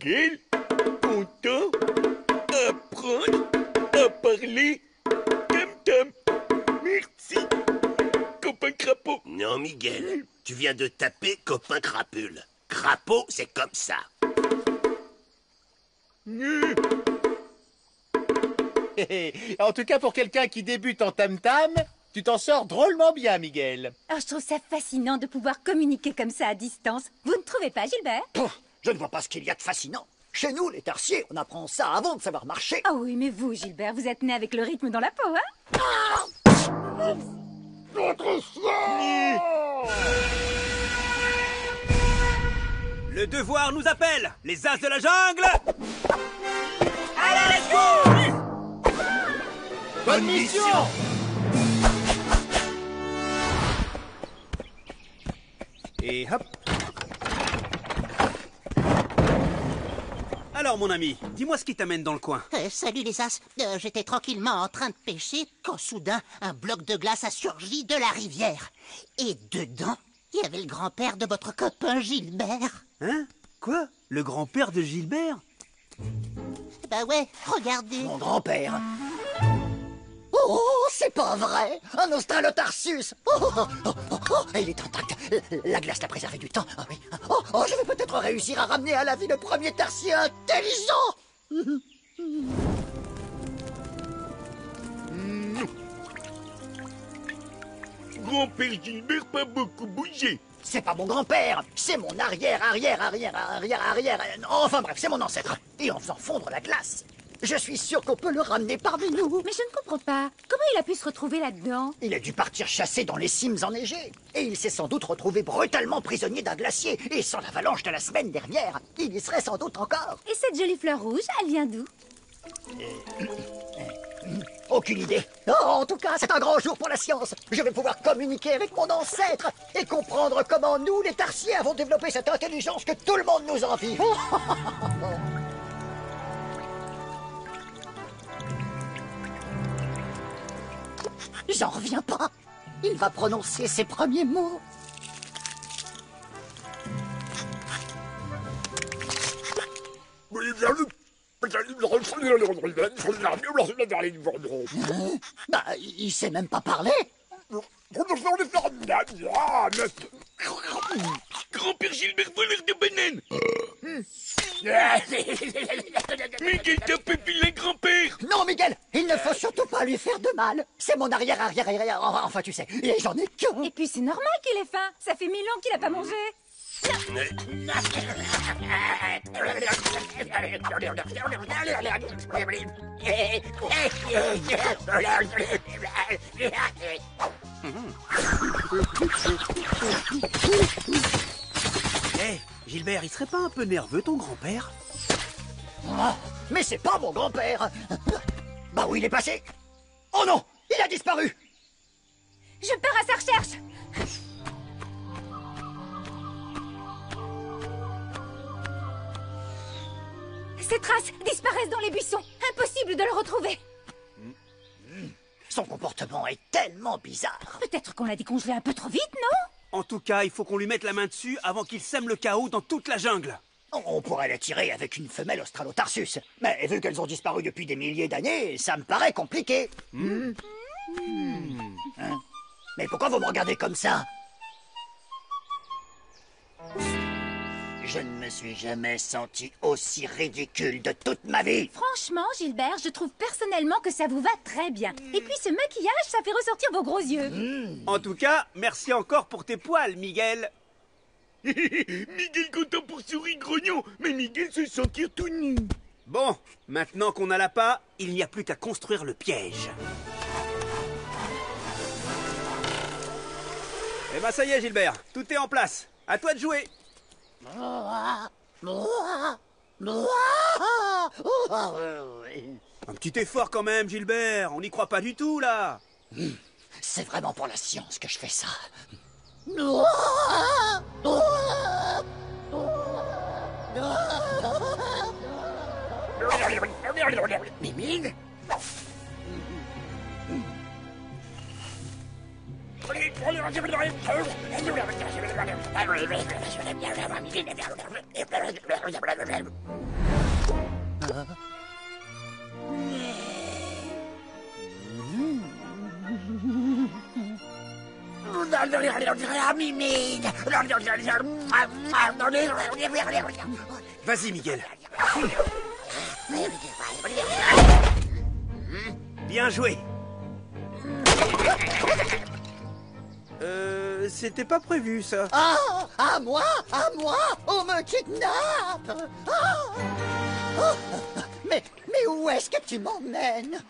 Miguel, content, apprendre à parler tam-tam. Merci, copain crapaud. Non, Miguel, tu viens de taper copain crapule. Crapaud, c'est comme ça. En tout cas, pour quelqu'un qui débute en tam-tam, tu t'en sors drôlement bien, Miguel. Oh, je trouve ça fascinant de pouvoir communiquer comme ça à distance. Vous ne trouvez pas, Gilbert? Pouf, je ne vois pas ce qu'il y a de fascinant. Chez nous, les tarsiers, on apprend ça avant de savoir marcher. Ah oui, mais vous, Gilbert, vous êtes né avec le rythme dans la peau, hein? Le devoir nous appelle. Les as de la jungle. Allez, let's go! Bonne mission! Et hop. Alors, mon ami, dis-moi ce qui t'amène dans le coin. Salut les as, j'étais tranquillement en train de pêcher quand soudain un bloc de glace a surgi de la rivière. Et dedans, il y avait le grand-père de votre copain Gilbert. Hein? Quoi? Le grand-père de Gilbert? Bah ouais, regardez. Mon grand-père. Oh, c'est pas vrai! Un Australotarsus! Il est intact. La glace l'a préservé du temps. Ah oui. Je vais peut-être réussir à ramener à la vie le premier tarsier intelligent! Grand-père Gilbert pas beaucoup bougé. C'est pas mon grand-père, c'est mon arrière. Enfin bref, c'est mon ancêtre. Et en faisant fondre la glace, je suis sûr qu'on peut le ramener parmi nous. Mais je ne comprends pas. Comment il a pu se retrouver là-dedans? Il a dû partir chasser dans les cimes enneigées. Et il s'est sans doute retrouvé brutalement prisonnier d'un glacier. Et sans l'avalanche de la semaine dernière, il y serait sans doute encore. Et cette jolie fleur rouge, elle vient d'où? Aucune idée. Oh, en tout cas, c'est un grand jour pour la science. Je vais pouvoir communiquer avec mon ancêtre et comprendre comment nous, les tarsiers, avons développé cette intelligence que tout le monde nous envie. J'en reviens pas. Il va prononcer ses premiers mots. Bah, il sait même pas parler. Grand-père Gilbert voleur de bananes. Miguel tape vilain grand-père. Non, Miguel, il ne faut surtout pas lui faire de mal. C'est mon arrière. Enfin, tu sais, et j'en ai qu'un. Et puis c'est normal qu'il ait faim. Ça fait 1000 ans qu'il a pas mangé. Hé, Gilbert, il serait pas un peu nerveux, ton grand-père? Mais c'est pas mon grand-père. Bah où il est passé? Oh non, il a disparu. Je pars à sa recherche. Ces traces disparaissent dans les buissons. Impossible de le retrouver. Son comportement est tellement bizarre. Peut-être qu'on l'a décongelé un peu trop vite, non? En tout cas, il faut qu'on lui mette la main dessus avant qu'il sème le chaos dans toute la jungle. On pourrait l'attirer avec une femelle Australotarsus. Mais vu qu'elles ont disparu depuis des milliers d'années, ça me paraît compliqué. Hein? Mais pourquoi vous me regardez comme ça? Je ne me suis jamais senti aussi ridicule de toute ma vie. Franchement, Gilbert, je trouve personnellement que ça vous va très bien. Et puis ce maquillage, ça fait ressortir vos gros yeux. En tout cas, merci encore pour tes poils, Miguel. Miguel content pour souris grognon, mais Miguel se sentir tout nu. Bon, maintenant qu'on a l'appât, il n'y a plus qu'à construire le piège. Eh ben ça y est, Gilbert, tout est en place. À toi de jouer. Un petit effort quand même, Gilbert. On n'y croit pas du tout, là. C'est vraiment pour la science que je fais ça. Mimine? Vas-y, Miguel. Bien joué. C'était pas prévu, ça. Ah, à moi, on me kidnappe. Ah. Oh, mais où est-ce que tu m'emmènes?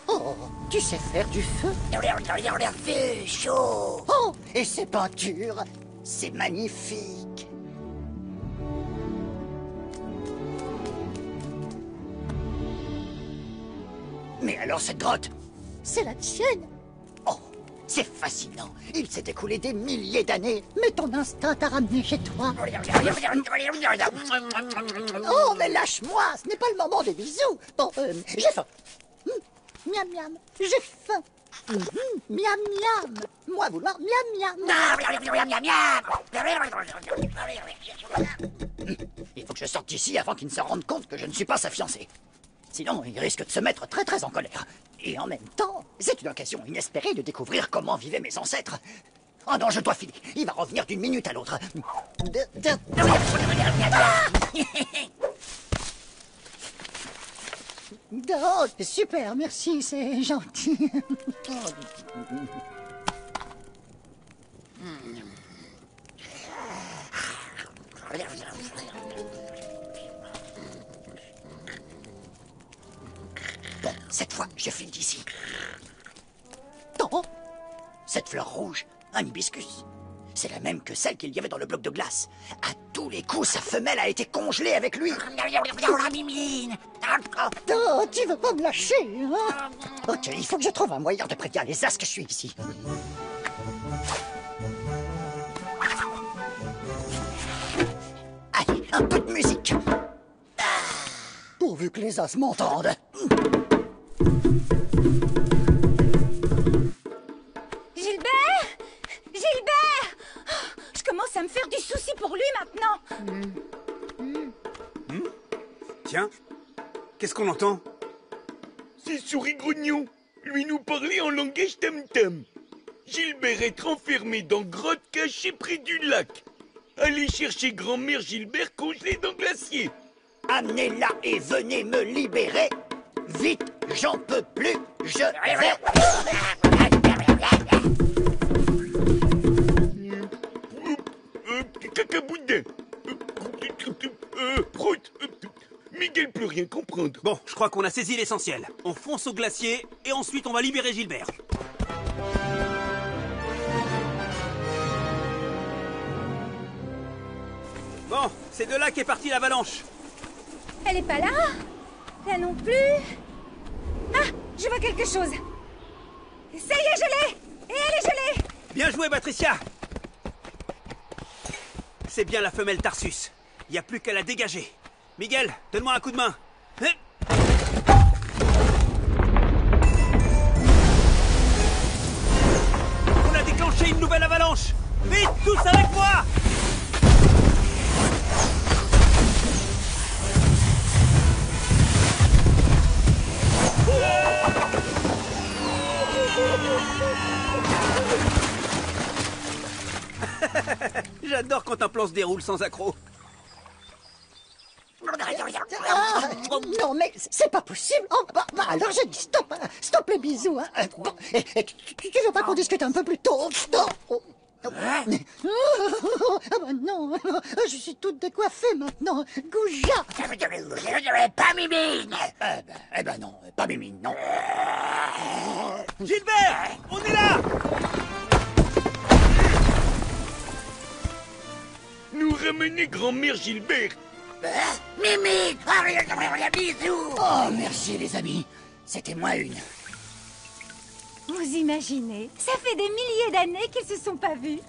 Oh, tu sais faire du feu? Feu chaud. Oh, et ces peintures, c'est magnifique. Mais alors cette grotte, c'est la tienne? Oh, c'est fascinant. Il s'est écoulé des milliers d'années, mais ton instinct t'a ramené chez toi. Oh, mais lâche-moi, ce n'est pas le moment des bisous. Bon, j'ai faim. Miam miam, j'ai faim. Miam miam. Moi vouloir miam miam. Il faut que je sorte d'ici avant qu'il ne se rende compte que je ne suis pas sa fiancée. Sinon, il risque de se mettre très très en colère. Et en même temps, c'est une occasion inespérée de découvrir comment vivaient mes ancêtres. Oh non, je dois filer. Il va revenir d'une minute à l'autre. Oh, super, merci, c'est gentil. Bon, cette fois, je file d'ici. Non, cette fleur rouge, un hibiscus. C'est la même que celle qu'il y avait dans le bloc de glace. À tous les coups, sa femelle a été congelée avec lui. Oh, tu veux pas me lâcher, hein? Ok, il faut que je trouve un moyen de prévenir les as que je suis ici. Allez, un peu de musique. Pourvu que les as m'entendent. Gilbert! Gilbert! Je commence à me faire du souci pour lui maintenant. Tiens, qu'est-ce qu'on entend? C'est Souris Grognon. Lui nous parlait en langage tam-tam. Gilbert est enfermé dans grotte cachée près du lac. Allez chercher grand-mère Gilbert congelée dans glacier. Amenez-la et venez me libérer. Vite, j'en peux plus, je vais... Cacaboudin. Prout. Miguel peut rien comprendre. Bon, je crois qu'on a saisi l'essentiel. On fonce au glacier et ensuite on va libérer Gilbert. Bon, c'est de là qu'est partie l'avalanche. Elle est pas là? Là non plus? Ah, je vois quelque chose. Ça y est, je l'ai! Et elle est gelée! Bien joué, Patricia. C'est bien la femelle Tarsus. Il n'y a plus qu'à la dégager. Miguel, donne-moi un coup de main. On a déclenché une nouvelle avalanche. Vite, tous avec moi! J'adore quand un plan se déroule sans accroc. Ah, non, mais c'est pas possible. Oh, bah, alors je dis stop, hein. Stop les bisous. Hein. Bon, et tu veux pas qu'on discute un peu plus tôt? Non. Ah bah non, je suis toute décoiffée maintenant. Gouja. Pas Mimine. Eh ben non, pas Mimine, non. Gilbert, on est là! Nous ramener grand-mère Gilbert. Mimine. Bisous. Oh, merci les amis. C'était moi une. Vous imaginez? Ça fait des milliers d'années qu'ils se sont pas vus.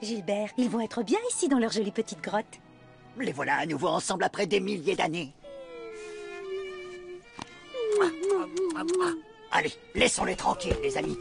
Gilbert, ils vont être bien ici dans leur jolie petite grotte. Les voilà à nouveau ensemble après des milliers d'années. Allez, laissons-les tranquilles, les amis.